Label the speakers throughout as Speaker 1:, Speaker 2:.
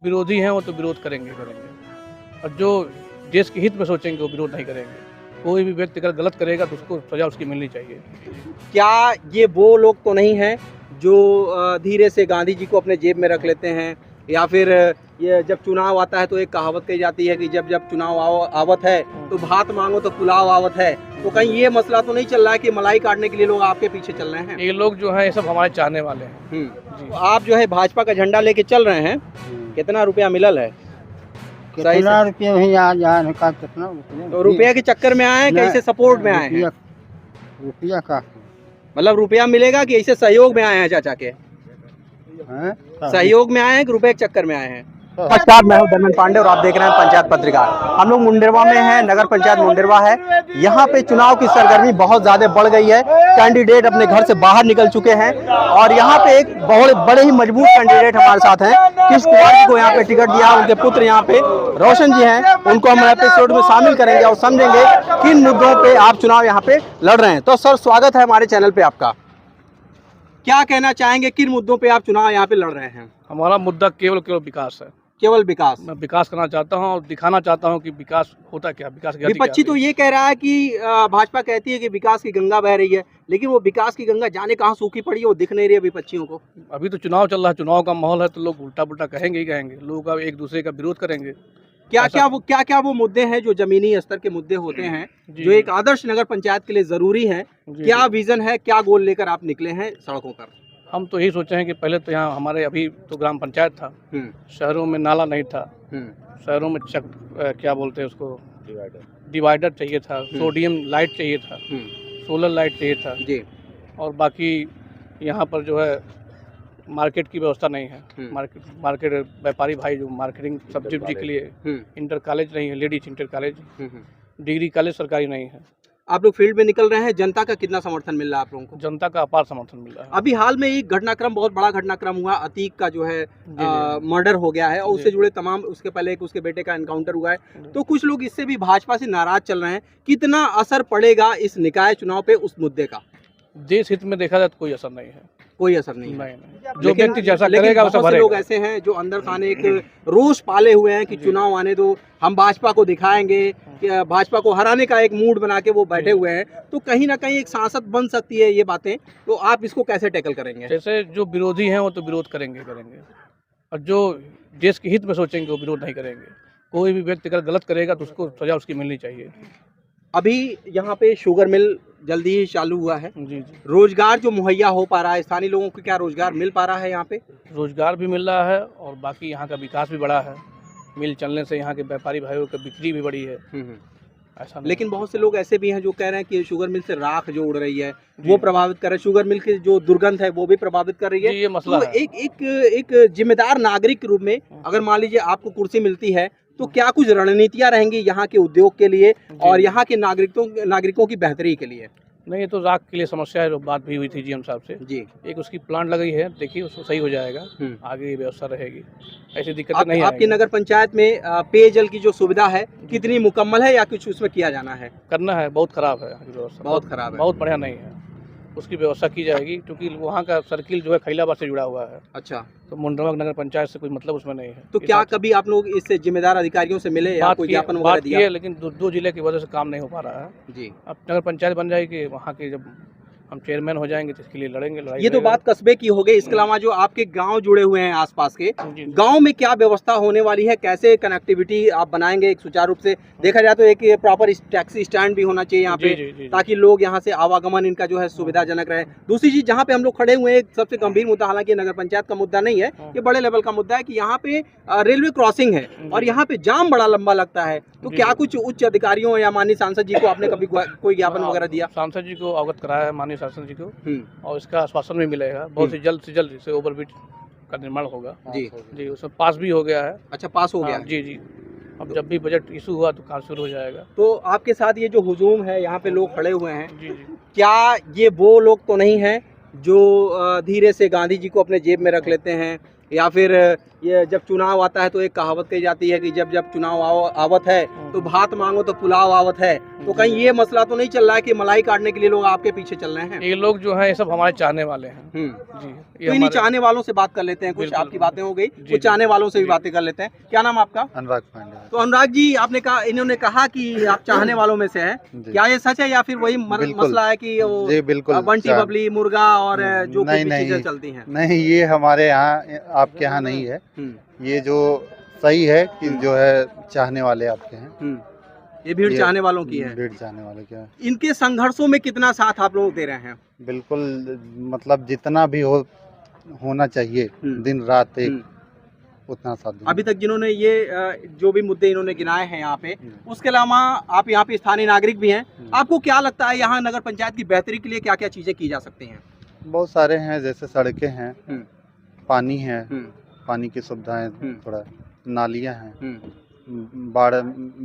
Speaker 1: विरोधी हैं वो तो विरोध करेंगे और जो देश के हित में सोचेंगे वो विरोध नहीं करेंगे। कोई भी व्यक्ति अगर गलत करेगा तो उसको सजा उसकी मिलनी चाहिए।
Speaker 2: क्या ये वो लोग तो नहीं हैं जो धीरे से गांधी जी को अपने जेब में रख लेते हैं, या फिर ये जब चुनाव आता है तो एक कहावत कही जाती है कि जब जब चुनाव आवत है तो भात मांगो तो पुलाव आवत है, तो कहीं ये मसला तो नहीं चल रहा है कि मलाई काटने के लिए लोग आपके पीछे चल रहे हैं?
Speaker 1: ये लोग जो है ये सब हमारे चाहने वाले हैं।
Speaker 2: तो आप जो है भाजपा का झंडा लेके चल रहे हैं, कितना रुपया मिलल है?
Speaker 3: कितना रुपया भी आ जाने का कितना
Speaker 2: तो रुपया के चक्कर में आए हैं, कैसे सपोर्ट में आए हैं?
Speaker 3: रुपया का
Speaker 2: मतलब रुपया मिलेगा कि ऐसे सहयोग में आए हैं चाचा के?
Speaker 3: है
Speaker 2: सहयोग में आए हैं कि रुपए के चक्कर में आए हैं? नमस्कार, मैं हूं धर्मेंद्र पांडे और आप देख रहे हैं पंचायत पत्रिका। हम लोग मुंडेरवा में हैं, नगर पंचायत मुंडेरवा है। यहाँ पे चुनाव की सरगर्मी बहुत ज्यादा बढ़ गई है। कैंडिडेट अपने घर से बाहर निकल चुके हैं और यहाँ पे एक बहुत बड़े ही मजबूत कैंडिडेट हमारे साथ हैं। किस कुमार जी को यहाँ पे टिकट दिया, उनके पुत्र यहाँ पे रोशन जी हैं, उनको हम एपिसोड में शामिल करेंगे और समझेंगे किन मुद्दों पे आप चुनाव यहाँ पे लड़ रहे हैं। तो सर, स्वागत है हमारे चैनल पे आपका। क्या कहना चाहेंगे, किन मुद्दों पे आप चुनाव यहाँ पे लड़ रहे हैं?
Speaker 1: हमारा मुद्दा केवल विकास है।
Speaker 2: केवल विकास?
Speaker 1: मैं विकास करना चाहता हूं और दिखाना चाहता हूं कि विकास होता क्या, विकास की गति क्या
Speaker 2: विपक्षी तो
Speaker 1: है।
Speaker 2: ये कह रहा है कि भाजपा कहती है कि विकास की गंगा बह रही है, लेकिन वो विकास की गंगा जाने कहाँ सूखी पड़ी है, वो दिख नहीं रही है विपक्षियों को।
Speaker 1: अभी तो चुनाव चल रहा है, चुनाव का माहौल है तो लोग उल्टा पुल्टा कहेंगे ही कहेंगे, लोग का एक दूसरे का विरोध करेंगे।
Speaker 2: क्या वो मुद्दे हैं जो जमीनी स्तर के मुद्दे होते हैं, जो एक आदर्श नगर पंचायत के लिए जरूरी है? क्या विजन है, क्या गोल लेकर आप निकले हैं सड़कों पर?
Speaker 1: हम तो यही सोचे हैं कि पहले तो यहाँ हमारे अभी तो ग्राम पंचायत था, शहरों में नाला नहीं था, शहरों में क्या बोलते हैं उसको, डिवाइडर चाहिए था, सोडियम लाइट चाहिए था, सोलर लाइट चाहिए था
Speaker 2: जी।
Speaker 1: और बाकी यहाँ पर जो है मार्केट की व्यवस्था नहीं है। मार्केट व्यापारी भाई जो मार्केटिंग सब्जी के लिए इंटर कॉलेज नहीं है, ladies inter college, degree college सरकारी नहीं है।
Speaker 2: आप लोग फील्ड में निकल रहे हैं, जनता का कितना समर्थन मिल रहा है आप लोगों को?
Speaker 1: जनता का अपार समर्थन मिल रहा है।
Speaker 2: अभी हाल में एक घटनाक्रम, बहुत बड़ा घटनाक्रम हुआ, अतीक का जो है मर्डर हो गया है और उससे जुड़े तमाम, उसके पहले एक उसके बेटे का एनकाउंटर हुआ है। तो कुछ लोग इससे भी भाजपा से नाराज चल रहे हैं। कितना असर पड़ेगा इस निकाय चुनाव पे उस मुद्दे का?
Speaker 1: देश हित में देखा जाए तो कोई असर नहीं है।
Speaker 2: कोई असर नहीं है।
Speaker 1: नहीं। जो व्यक्ति जैसा करेगा वैसा
Speaker 2: बहुत से
Speaker 1: भरेगा।
Speaker 2: लोग ऐसे हैं जो अंदर खाने एक रोष पाले हुए हैं कि चुनाव आने दो, हम भाजपा को दिखाएंगे, भाजपा को हराने का एक मूड बना के वो बैठे हुए हैं। तो कहीं ना कहीं एक सांसद बन सकती है ये बातें, तो आप इसको कैसे टैकल करेंगे?
Speaker 1: जैसे जो विरोधी हैं वो तो विरोध करेंगे और जो देश के हित में सोचेंगे वो विरोध नहीं करेंगे। कोई भी व्यक्ति अगर गलत करेगा तो उसको सजा उसकी मिलनी चाहिए।
Speaker 2: अभी यहाँ पे शुगर मिल जल्दी ही चालू हुआ है।
Speaker 1: जी।
Speaker 2: रोजगार जो मुहैया हो पा रहा है, स्थानीय लोगों को क्या रोजगार मिल पा रहा है यहाँ पे?
Speaker 1: रोजगार भी मिल रहा है और बाकी यहाँ का विकास भी बढ़ा है। मिल चलने से यहाँ के व्यापारी भाइयों की बिक्री भी बढ़ी है। ऐसा
Speaker 2: लेकिन बहुत से लोग ऐसे भी हैं जो कह रहे हैं कि शुगर मिल से राख जो उड़ रही है वो प्रभावित कर रही है, शुगर मिल की जो दुर्गंध है वो भी प्रभावित कर रही है।
Speaker 1: ये मसला
Speaker 2: तो
Speaker 1: है।
Speaker 2: एक जिम्मेदार नागरिक के रूप में अगर मान लीजिए आपको कुर्सी मिलती है तो क्या कुछ रणनीतियां रहेंगी यहाँ के उद्योग के लिए और यहाँ के नागरिकों की बेहतरी के लिए?
Speaker 1: नहीं, ये तो राख के लिए समस्या है, बात भी हुई थी जीएम साहब से जी। एक उसकी प्लांट लगी है, देखिए उसको सही हो जाएगा, आगे व्यवस्था रहेगी, ऐसी दिक्कत नहीं।
Speaker 2: आपकी नगर पंचायत में पेयजल की जो सुविधा है कितनी मुकम्मल है या कुछ उसमें किया जाना है?
Speaker 1: करना है, बहुत खराब है व्यवस्था,
Speaker 2: बहुत खराब है,
Speaker 1: बहुत बढ़िया नहीं है। उसकी व्यवस्था की जाएगी क्योंकि वहाँ का सर्किल जो है खैलाबाद से जुड़ा हुआ है।
Speaker 2: अच्छा।
Speaker 1: तो मुंडेरवा नगर पंचायत से कोई मतलब उसमें नहीं है।
Speaker 2: तो क्या कभी आप लोग इससे जिम्मेदार अधिकारियों से मिले या कोई ज्ञापन वगैरह दिया?
Speaker 1: लेकिन दो जिले की वजह से काम नहीं हो पा रहा है
Speaker 2: जी।
Speaker 1: अब नगर पंचायत बन जाएगी, वहाँ के जब हम चेयरमैन हो जाएंगे तो इसके लिए लड़ेंगे।
Speaker 2: ये तो बात कस्बे की हो गई। इसके अलावा जो आपके गांव जुड़े हुए हैं आसपास के, गांव में क्या व्यवस्था होने वाली है? कैसे कनेक्टिविटी आप बनाएंगे एक सुचारू रूप से? देखा जाए तो एक प्रॉपर टैक्सी स्टैंड भी होना चाहिए यहाँ पे, ताकि लोग यहाँ से आवागमन इनका जो है सुविधाजनक रहे। दूसरी चीज, जहाँ पे हम लोग खड़े हुए हैं, सबसे गंभीर मुद्दा, हालांकि नगर पंचायत का मुद्दा नहीं है, ये बड़े लेवल का मुद्दा है कि यहाँ पे रेलवे क्रॉसिंग है और यहाँ पे जाम बड़ा लंबा लगता है। तो क्या कुछ उच्च अधिकारियों या माननीय सांसद जी को आपने कभी कोई ज्ञापन वगैरह दिया?
Speaker 1: सांसद जी को अवगत कराया है, माननीय सांसद जी को, और इसका आश्वासन भी मिलेगा बहुत से जल्द इसे ओवरब्रिज का निर्माण होगा। जी, उसमें पास भी हो गया है।
Speaker 2: अच्छा, पास हो गया?
Speaker 1: जी। अब जब भी बजट इशू हुआ तो काम शुरू हो जाएगा।
Speaker 2: तो आपके साथ ये जो हुजूम है, यहाँ पे लोग खड़े हुए हैं, क्या ये वो लोग तो नहीं हैं जो धीरे से गांधी जी को अपने जेब में रख लेते हैं, या फिर ये जब चुनाव आता है तो एक कहावत कही जाती है कि जब जब चुनाव आवत है तो भात मांगो तो पुलाव आवत है। तो कहीं ये मसला तो नहीं चल रहा है कि मलाई काटने के लिए लोग आपके पीछे चल रहे हैं?
Speaker 1: ये लोग जो हैं ये सब हमारे चाहने वाले हैं जी।
Speaker 2: तो इन्हीं चाहने वालों से बात कर लेते हैं, कुछ आपकी बातें हो गई, कुछ चाहने वालों से भी बातें कर लेते हैं। क्या नाम आपका?
Speaker 3: अनुराग पांडे।
Speaker 2: तो अनुराग जी, आपने कहा, इन्होंने कहा कि आप चाहने वालों में से हैं, क्या ये सच है या फिर वही मसला है कि वो
Speaker 3: जी बिल्कुल
Speaker 2: बंटी बबली मुर्गा और जो कुछ भी चीजें चलती हैं?
Speaker 3: नहीं, ये हमारे यहाँ आपके यहाँ नहीं है। ये जो सही है कि जो है चाहने वाले आपके हैं,
Speaker 2: ये भीड़ चाहने वालों की है।
Speaker 3: भीड़ चाहने वाले क्या है।
Speaker 2: इनके संघर्षों में कितना साथ आप लोग दे रहे हैं?
Speaker 3: बिल्कुल, मतलब जितना भी होना चाहिए दिन रात एक उतना साथ देंगे।
Speaker 2: अभी तक जिन्होंने ये जो भी मुद्दे इन्होंने गिनाए हैं यहाँ पे, उसके अलावा आप यहाँ पे स्थानीय नागरिक भी हैं, आपको क्या लगता है यहाँ नगर पंचायत की बेहतरी के लिए क्या क्या चीजें की जा सकती हैं?
Speaker 3: बहुत सारे हैं, जैसे सड़कें हैं, पानी है, पानी की सुविधाएं, थोड़ा नालियां हैं,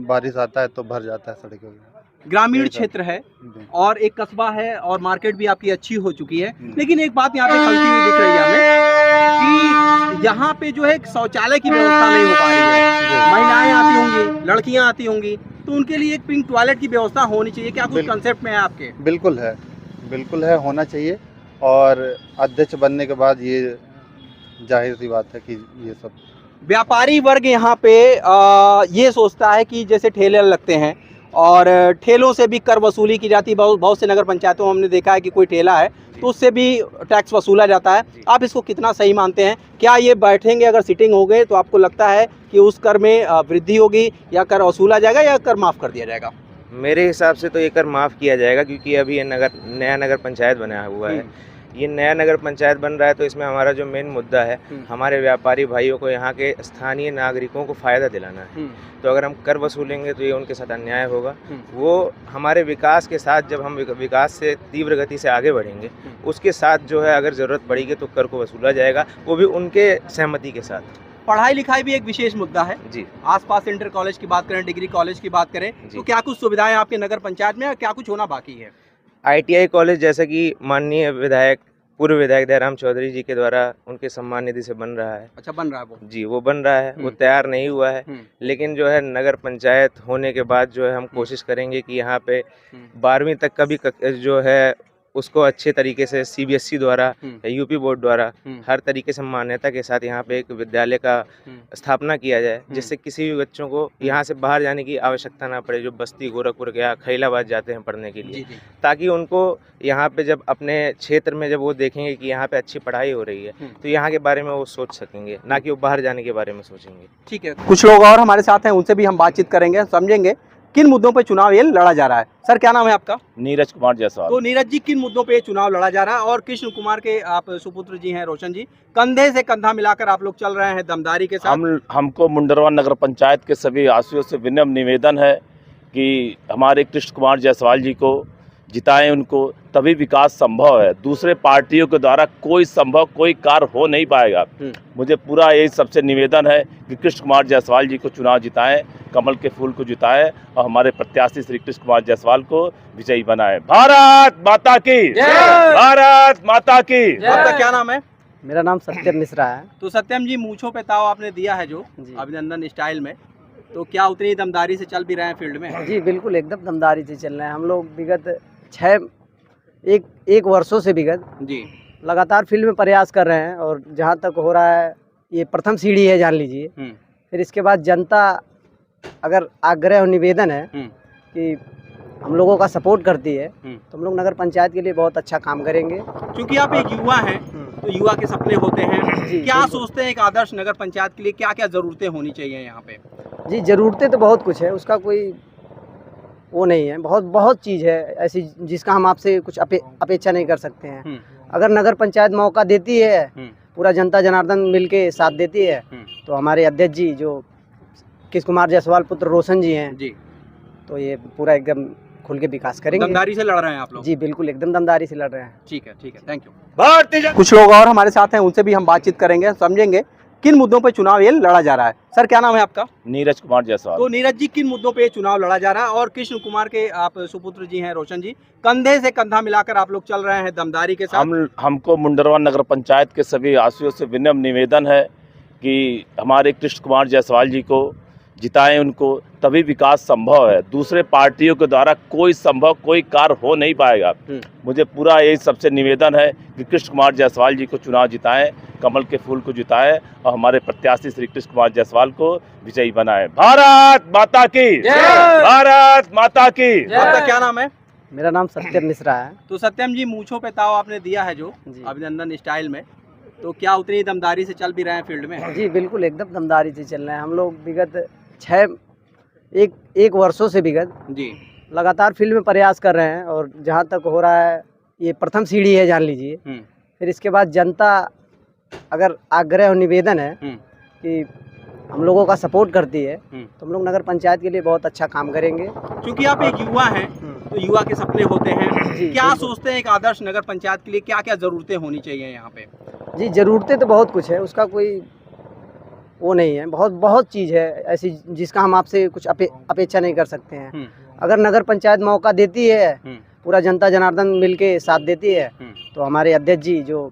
Speaker 3: बारिश आता है तो भर जाता है सड़कों में।
Speaker 2: ग्रामीण क्षेत्र है और एक कस्बा है और मार्केट भी आपकी अच्छी हो चुकी है, लेकिन एक बात यहाँ पे खलती हुई दिख रही है हमें कि यहाँ पे जो है शौचालय की व्यवस्था नहीं हो पा रही है। महिलाएं आती होंगी, लड़कियां आती होंगी, तो उनके लिए एक पिंक टॉयलेट की व्यवस्था होनी चाहिए। क्या कुछ कंसेप्ट में है आपके?
Speaker 3: बिल्कुल है, होना चाहिए। और अध्यक्ष बनने के बाद ये जाहिर सी बात है कि ये सब
Speaker 2: व्यापारी वर्ग यहाँ पे ये सोचता है कि जैसे ठेले लगते हैं और ठेलों से भी कर वसूली की जाती है। बहुत से नगर पंचायतों में हमने देखा है कि कोई ठेला है तो उससे भी टैक्स वसूला जाता है। आप इसको कितना सही मानते हैं? क्या ये बैठेंगे, अगर सिटिंग हो गए तो आपको लगता है कि उस कर में वृद्धि होगी या कर वसूला जाएगा या कर माफ़ कर दिया जाएगा?
Speaker 4: मेरे हिसाब से तो ये कर माफ़ किया जाएगा, क्योंकि अभी ये नया नगर पंचायत बना हुआ है। ये नया नगर पंचायत बन रहा है तो इसमें हमारा जो मेन मुद्दा है, हमारे व्यापारी भाइयों को, यहाँ के स्थानीय नागरिकों को फ़ायदा दिलाना है। तो अगर हम कर वसूलेंगे तो ये उनके साथ अन्याय होगा। वो हमारे विकास के साथ, जब हम विकास से तीव्र गति से आगे बढ़ेंगे, उसके साथ जो है अगर ज़रूरत पड़ेगी तो कर को वसूला जाएगा, वो भी उनके सहमति के साथ।
Speaker 2: पढ़ाई लिखाई भी एक विशेष मुद्दा है
Speaker 4: जी।
Speaker 2: आसपास इंटर कॉलेज की बात करें, डिग्री कॉलेज की बात करें, तो क्या कुछ सुविधाएं आपके नगर पंचायत में, क्या कुछ होना बाकी है?
Speaker 4: ITI कॉलेज, जैसा कि माननीय पूर्व विधायक दयाराम चौधरी जी के द्वारा उनके सम्मान निधि से बन रहा है।
Speaker 2: अच्छा, बन रहा है वो? जी,
Speaker 4: वो बन रहा है। वो तैयार नहीं हुआ है, लेकिन जो है नगर पंचायत होने के बाद जो है हम कोशिश करेंगे कि यहाँ पे 12वीं तक का भी जो है उसको अच्छे तरीके से CBSE द्वारा या UP बोर्ड द्वारा हर तरीके से मान्यता के साथ यहाँ पे एक विद्यालय का स्थापना किया जाए, जिससे किसी भी बच्चों को यहाँ से बाहर जाने की आवश्यकता ना पड़े, जो बस्ती गोरखपुर या खैलाबाद जाते हैं पढ़ने के लिए, ताकि उनको यहाँ पे जब अपने क्षेत्र में जब वो देखेंगे कि यहाँ पे अच्छी पढ़ाई हो रही है तो यहाँ के बारे में वो सोच सकेंगे, ना कि वो बाहर जाने के बारे में सोचेंगे।
Speaker 2: ठीक है, कुछ लोग और हमारे साथ हैं, उनसे भी हम बातचीत करेंगे, समझेंगे किन मुद्दों पे चुनाव ये लड़ा जा रहा है। सर, क्या नाम है आपका?
Speaker 5: नीरज कुमार जायसवाल।
Speaker 2: तो नीरज जी, किन मुद्दों पे चुनाव लड़ा जा रहा है? और कृष्ण कुमार के आप सुपुत्र जी हैं, रोशन जी, कंधे से कंधा मिलाकर आप लोग चल रहे हैं दमदारी के साथ।
Speaker 5: हमको मुंडरवा नगर पंचायत के सभी वासियों से विनम्र निवेदन है कि हमारे कृष्ण कुमार जायसवाल जी को जिताएं, उनको तभी विकास संभव है। दूसरे पार्टियों के द्वारा कोई कार्य हो नहीं पाएगा। मुझे पूरा यही सबसे निवेदन है कि कृष्ण कुमार जायसवाल जी को चुनाव जिताएं, कमल के फूल को जिताएं और हमारे प्रत्याशी श्री कृष्ण कुमार जायसवाल को विजयी बनाएं। भारत माता की जय! भारत माता की जय!
Speaker 2: आपका क्या नाम है?
Speaker 6: मेरा नाम सत्यम मिश्रा है।
Speaker 2: तो सत्यम जी, मूंछों पे ताव आपने दिया है जो अभिनंदन स्टाइल में, तो क्या उतनी दमदारी से चल भी रहे हैं फील्ड में?
Speaker 6: जी बिल्कुल, एकदम दमदारी से चल रहे हैं हम लोग। विगत एक वर्षों से विगत जी लगातार फील्ड में प्रयास कर रहे हैं और जहां तक हो रहा है ये प्रथम सीढ़ी है, जान लीजिए। फिर इसके बाद जनता अगर आग्रह और निवेदन है कि हम लोगों का सपोर्ट करती है तो हम लोग नगर पंचायत के लिए बहुत अच्छा काम करेंगे।
Speaker 2: क्योंकि आप एक युवा हैं तो युवा के सपने होते हैं। क्या सोचते हैं एक आदर्श नगर पंचायत के लिए क्या क्या ज़रूरतें होनी चाहिए यहाँ पे?
Speaker 6: जी, ज़रूरतें तो बहुत कुछ है, उसका कोई वो नहीं है। बहुत चीज़ है ऐसी जिसका हम आपसे कुछ अपेक्षा नहीं कर सकते हैं। अगर नगर पंचायत मौका देती है, पूरा जनता जनार्दन मिलके साथ देती है, तो हमारे अध्यक्ष जी जो कृष्ण कुमार जायसवाल पुत्र रोशन जी हैं जी, तो ये पूरा एकदम खुल के विकास करेंगे।
Speaker 2: दमदारी से लड़ रहे हैं आप लोग?
Speaker 6: जी बिल्कुल, एकदम दमदारी से लड़ रहे हैं।
Speaker 2: ठीक है, थैंक यू। कुछ लोग और हमारे साथ हैं, उनसे भी हम बातचीत करेंगे, समझेंगे किन मुद्दों पे चुनाव ये लड़ा जा रहा है। सर, क्या नाम है आपका?
Speaker 5: नीरज कुमार जायसवाल।
Speaker 2: तो नीरज जी, किन मुद्दों पे चुनाव लड़ा जा रहा है? और कृष्ण कुमार के आप सुपुत्र जी हैं, रोशन जी, कंधे से कंधा मिलाकर आप लोग चल रहे हैं दमदारी के साथ।
Speaker 5: हमको मुंडरवा नगर पंचायत के सभी वासियों से विनम्र निवेदन है कि हमारे कृष्ण कुमार जायसवाल जी को जिताएं, उनको तभी विकास संभव है। दूसरे पार्टियों के द्वारा कोई कार्य हो नहीं पाएगा। मुझे पूरा यही सबसे निवेदन है कि कृष्ण कुमार जायसवाल जी को चुनाव जिताएं, कमल के फूल को जिताएं और हमारे प्रत्याशी श्री कृष्ण कुमार जायसवाल को विजयी बनाएं। भारत माता की जय! भारत माता की जय!
Speaker 2: आपका क्या नाम है?
Speaker 6: मेरा नाम सत्यम मिश्रा है।
Speaker 2: तो सत्यम जी, मूंछों पे ताव आपने दिया है जो अभिनंदन स्टाइल में, तो क्या उतनी दमदारी से चल भी रहे हैं फील्ड में?
Speaker 6: जी बिल्कुल, एकदम दमदारी से चल रहे हैं हम लोग। विगत एक वर्षों से विगत
Speaker 2: जी
Speaker 6: लगातार फील्ड में प्रयास कर रहे हैं, और जहाँ तक हो रहा है ये प्रथम सीढ़ी है, जान लीजिए। फिर इसके बाद जनता अगर आग्रह और निवेदन है कि हम लोगों का सपोर्ट करती है, तो हम लोग नगर पंचायत के लिए बहुत अच्छा काम करेंगे।
Speaker 2: क्योंकि आप एक युवा हैं, तो युवा के सपने होते हैं। क्या सोचते हैं एक आदर्श नगर पंचायत के लिए क्या क्या जरूरतें होनी चाहिए यहाँ पे?
Speaker 6: जी ज़रूरतें तो बहुत कुछ है, उसका कोई वो नहीं है। बहुत चीज़ है ऐसी जिसका हम आपसे कुछ अपेक्षा नहीं कर सकते हैं। अगर नगर पंचायत मौका देती है, पूरा जनता जनार्दन मिलके साथ देती है, तो हमारे अध्यक्ष जी जो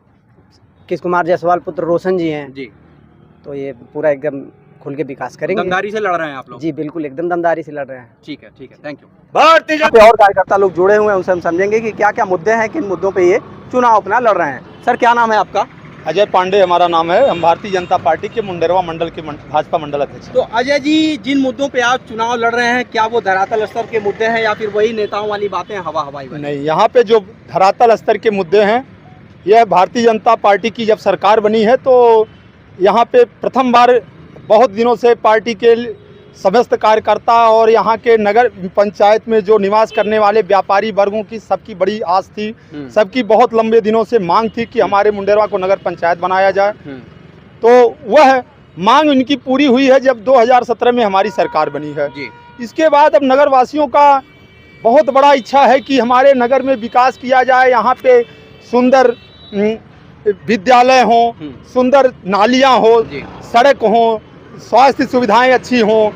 Speaker 6: कृष्ण कुमार जायसवाल पुत्र रोशन जी हैं जी, तो ये पूरा एकदम खुल के विकास करेंगे।
Speaker 2: दमदारी से लड़ रहे हैं आप लोग? जी
Speaker 6: बिल्कुल, एकदम दमदारी से लड़ रहे हैं।
Speaker 2: ठीक है, थैंक यू।
Speaker 5: भारतीय
Speaker 2: यहाँ पे और कार्यकर्ता लोग जुड़े हुए हैं, उनसे हम समझेंगे कि क्या क्या मुद्दे हैं, किन मुद्दों पे ये चुनाव अपना लड़ रहे हैं। सर, क्या नाम है आपका?
Speaker 7: अजय पांडे हमारा नाम है। हम भारतीय जनता पार्टी के मुंडेरवा मंडल के भाजपा मंडल अध्यक्ष।
Speaker 2: तो अजय जी, जिन मुद्दों पे आप चुनाव लड़ रहे हैं, क्या वो धरातल स्तर के मुद्दे हैं या फिर वही नेताओं वाली बातें हवा हवाई?
Speaker 7: नहीं, यहाँ पे जो धरातल स्तर के मुद्दे हैं, यह भारतीय जनता पार्टी की जब सरकार बनी है तो यहाँ पे प्रथम बार बहुत दिनों से पार्टी के समस्त कार्यकर्ता और यहाँ के नगर पंचायत में जो निवास करने वाले व्यापारी वर्गों की सबकी बड़ी आस थी, सबकी बहुत लंबे दिनों से मांग थी कि हमारे मुंडेरवा को नगर पंचायत बनाया जाए। तो वह मांग उनकी पूरी हुई है जब 2017 में हमारी सरकार बनी है। इसके बाद अब नगर वासियों का बहुत बड़ा इच्छा है कि हमारे नगर में विकास किया जाए। यहाँ पे सुंदर विद्यालय हो, सुंदर नालियाँ हो, सड़क हो, स्वास्थ्य सुविधाएं अच्छी हों,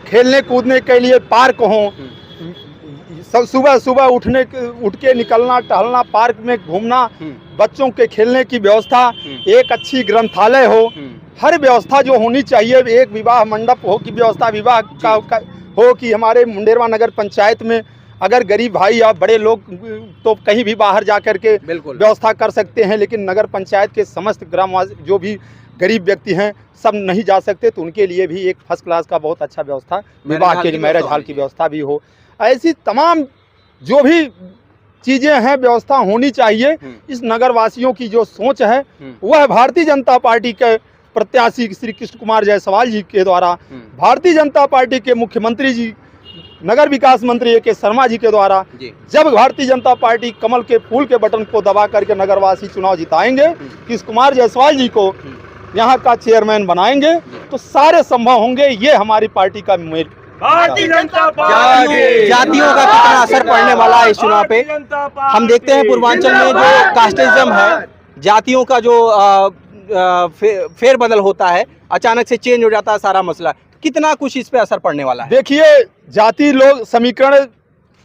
Speaker 7: खेलने कूदने के लिए पार्क हों, सुबह सुबह उठ के निकलना, टहलना, पार्क में घूमना, बच्चों के खेलने की व्यवस्था, एक अच्छी ग्रंथालय हो, हर व्यवस्था जो होनी चाहिए। एक विवाह मंडप हो की व्यवस्था विवाह का हो कि हमारे मुंडेरवा नगर पंचायत में अगर गरीब भाई या बड़े लोग तो कहीं भी बाहर जा कर के व्यवस्था कर सकते हैं, लेकिन नगर पंचायत के समस्त ग्रामवासी जो भी गरीब व्यक्ति हैं सब नहीं जा सकते, तो उनके लिए भी एक फर्स्ट क्लास का बहुत अच्छा व्यवस्था, विवाह के लिए मैरिज हॉल की व्यवस्था भी हो। ऐसी तमाम जो भी चीज़ें हैं व्यवस्था होनी चाहिए। इस नगर वासियों की जो सोच है वह भारतीय जनता पार्टी के प्रत्याशी श्री कृष्ण कुमार जायसवाल जी के द्वारा, भारतीय जनता पार्टी के मुख्यमंत्री जी नगर विकास मंत्री के शर्मा जी के द्वारा, जब भारतीय जनता पार्टी कमल के फूल के बटन को दबा करके नगरवासी चुनाव जिताएंगे, कृष्ण कुमार जायसवाल जी को यहाँ का चेयरमैन बनाएंगे, तो सारे संभव होंगे। ये हमारी पार्टी का मेल।
Speaker 5: भारतीय जनता पार्टी
Speaker 2: जातियों का कितना असर पड़ने वाला है इस चुनाव पे? हम देखते हैं पूर्वांचल में जो कास्टिज्म है, जातियों का जो फेरबदल होता है, अचानक से चेंज हो जाता है सारा मसला, कितना कुछ इस पे असर पड़ने वाला है?
Speaker 7: देखिए, जाति लोग समीकरण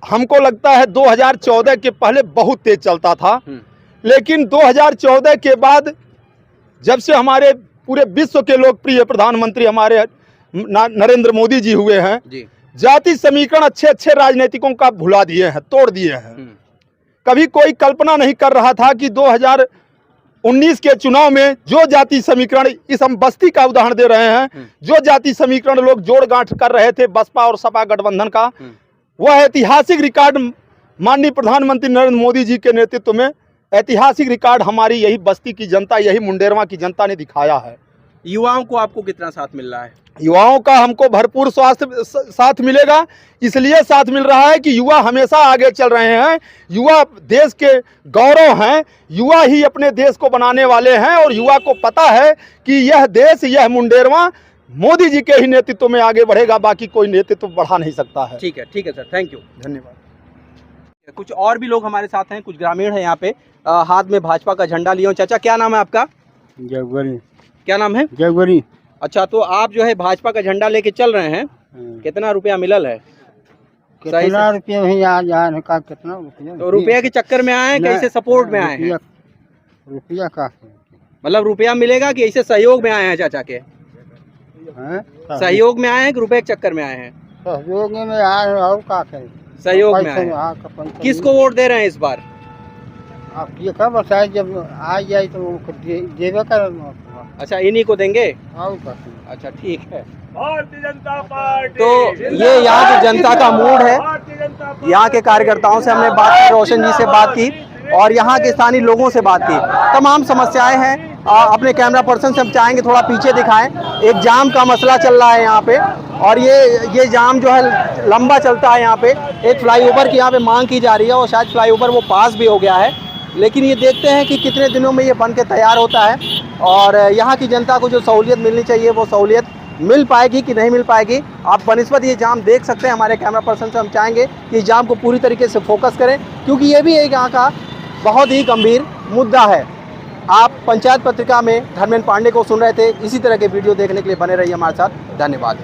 Speaker 7: हमको लगता है 2014 के पहले बहुत तेज चलता था, लेकिन 2014 के बाद जब से हमारे पूरे विश्व के लोकप्रिय प्रधानमंत्री हमारे नरेंद्र मोदी जी हुए हैं, जाति समीकरण अच्छे अच्छे राजनीतिकों का भुला दिए हैं, तोड़ दिए हैं। कभी कोई कल्पना नहीं कर रहा था कि 2019 के चुनाव में जो जाति समीकरण, इस हम बस्ती का उदाहरण दे रहे हैं, जो जाति समीकरण लोग जोड़ गांठ कर रहे थे बसपा और सपा गठबंधन का, वह ऐतिहासिक रिकॉर्ड माननीय प्रधानमंत्री नरेंद्र मोदी जी के नेतृत्व में ऐतिहासिक रिकॉर्ड हमारी यही बस्ती की जनता, यही मुंडेरवा की जनता ने दिखाया है।
Speaker 2: युवाओं को आपको कितना साथ मिल रहा है?
Speaker 7: युवाओं का हमको भरपूर साथ मिलेगा, इसलिए साथ मिल रहा है कि युवा हमेशा आगे चल रहे हैं। युवा देश के गौरव हैं, युवा ही अपने देश को बनाने वाले हैं, और युवा को पता है कि यह देश, यह मुंडेरवा मोदी जी के ही नेतृत्व में आगे बढ़ेगा, बाकी कोई नेतृत्व बढ़ा नहीं सकता है।
Speaker 2: ठीक है सर, थैंक यू,
Speaker 7: धन्यवाद।
Speaker 2: कुछ और भी लोग हमारे साथ हैं, कुछ ग्रामीण हैं यहाँ पे, हाथ में भाजपा का झंडा लिए। चाचा, क्या नाम है आपका?
Speaker 8: जगवरी।
Speaker 2: क्या नाम है?
Speaker 8: जगवरी।
Speaker 2: अच्छा, तो आप जो है भाजपा का झंडा लेके चल रहे हैं, कितना रुपया मिलल है?
Speaker 8: कितना रुपया का कितना रुपया?
Speaker 2: तो रुपया के चक्कर में आए, कैसे सपोर्ट में आए हैं?
Speaker 8: रुपया का
Speaker 2: मतलब रुपया मिलेगा कि ऐसे सहयोग में आए हैं चाचा के?
Speaker 8: हैं?
Speaker 2: सहयोग में आए हैं कि रुपए के चक्कर में आए हैं?
Speaker 8: सहयोग में आए हैं और का करें?
Speaker 2: सहयोग में आए
Speaker 8: पैसे
Speaker 2: हैं।
Speaker 8: हाँ, का पैसा
Speaker 2: किसको वोट दे रहे हैं इस बार?
Speaker 8: आप ये कब बताए जब आ जाए तो उनको देवे कर
Speaker 2: अच्छा, इन्हीं को देंगे?
Speaker 8: और का
Speaker 2: अच्छा, ठीक है।
Speaker 5: भारतीय जनता पार्टी
Speaker 2: तो ये यहाँ की जनता का मूड है। यहाँ के कार्यकर्ताओं से हमने बात की, रोशन जी से बात की और यहाँ के स्थानीय लोगों से बात की। तमाम समस्याएं हैं। अपने कैमरा पर्सन से हम चाहेंगे थोड़ा पीछे दिखाएं। एक जाम का मसला चल रहा है यहाँ पे और ये जाम जो है लंबा चलता है। यहाँ पे एक फ्लाईओवर की यहाँ पे मांग की जा रही है और शायद फ्लाईओवर वो पास भी हो गया है, लेकिन ये देखते हैं कि कितने दिनों में ये बन के तैयार होता है और यहाँ की जनता को जो सहूलियत मिलनी चाहिए वो सहूलियत मिल पाएगी कि नहीं मिल पाएगी। आप बनिस्बत ये जाम देख सकते हैं। हमारे कैमरा पर्सन से हम चाहेंगे कि इस जाम को पूरी तरीके से फोकस करें, क्योंकि ये भी एक यहाँ का बहुत ही गंभीर मुद्दा है। आप पंचायत पत्रिका में धर्मेंद्र पांडे को सुन रहे थे। इसी तरह के वीडियो देखने के लिए बने रहिए हमारे साथ। धन्यवाद।